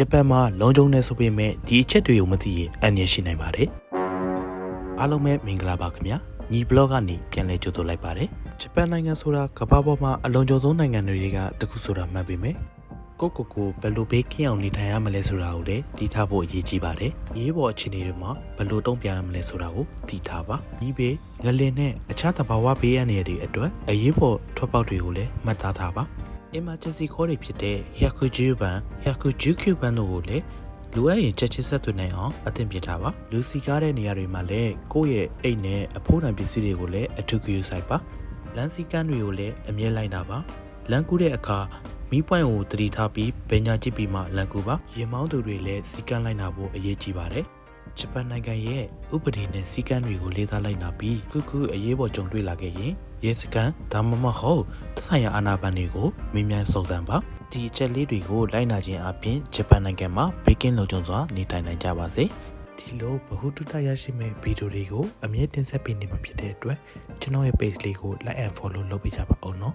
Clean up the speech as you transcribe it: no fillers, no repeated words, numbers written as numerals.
ဂျပန်မှာလုံခြုံနေဆိုပေမဲ့ဒီအချက်တွေကိုမသိရင်အန္တရာယ်ရှိနိုင်ပါတယ်အားလုံးပဲမင်္ဂလာပါခင်ဗျာညီဘလော့ကနေပြန်လည်ကြိုဆိုလိုက်ပါတယ်ဂျပန်နိုင်ငံဆိုတာကမ္ဘာပေါ်မှာအလုံခြုံဆုံးနိုင်ငံတွေကတခုဆိုတာမှတ်ပေမဲ့ကိုဘယ်လိုဘေးကင်းအောင်နေထိုင်ရမလဲဆိုတာကိုလည်းသိထားဖို့အရေးကြီးပါတယ်ရေးပေါ်အခြေအနေတွေမှာဘယ်လိုတုံ့ပြန်ရမလဲဆိုတာကိုသိထားပါဒီဘေးငလင်နဲ့အခြားသဘာဝဘေးအန္တရာယ်တွေအတွက်အရေးပေါ်ထွက်ပေါက်တွေကိုလည်းမှတ်သားထားပါemergency call တွေဖြစ်တဲ့ Hyakuju ဘန် Hyakuju ဘန်တို့ကိုလည်းလူအပ်ရင်ချက်ချင်းဆက်သွယ်နိုင်အောင်အသင့်ပြင်ထားပါလူစီကားတဲ့နေရာတွေမှာလည်းကိုယ့်ရဲ့အိတ်နဲ့အဖိုးတန်ပစ္စည်းတွေကိုလည်းအထူးဂရုစိုက်ပါလမ်းစီကမ်းတွေကိုလည်းအမြဲလိုက်တာပါလမ်းကူးတဲ့အခါမီးပွိုင်ကိုတတိထားပြီးဘယ်ညာကြည့်ပြီးမှလမ်းကူးပါရင်မောင်းသူတွေလည်းစီကမ်းလိုက်နာဖို့အရေးကြီးပါတယ်ဂျပန်နိုင်ငံရဲ့ဥပဒေနဲ့စီကမ်းတွေကိုလေးစားလိုက်နာပြီးခုအရေးပေါ်ကြုံတွေ့လာခဲ့ရင်ရဲစခန်းဒါမှမဟုတ်သက်ဆိုင်ရာအာဏာပိုင်တွေကိုမေးမြန်းစုံစမ်းပါဒီအချက်လေးတွေကိုလိုက်နာခြင်းအပြင်ဂျပန်နိုင်ငံမှာဘေးကင်းလုံခြုံစွာနေထိုင်နိုင်ကြပါစေဒီလိုဗဟုသုတရရှိမဲ့ဗီဒီယိုတွေကိုအမြဲတင်ဆက်ပေးနေမှာဖြစ်တဲ့အတွက်ကျွန်တော်ရဲ့ page လေးကို like and follow လုပ်ပေးကြပါဦးနော်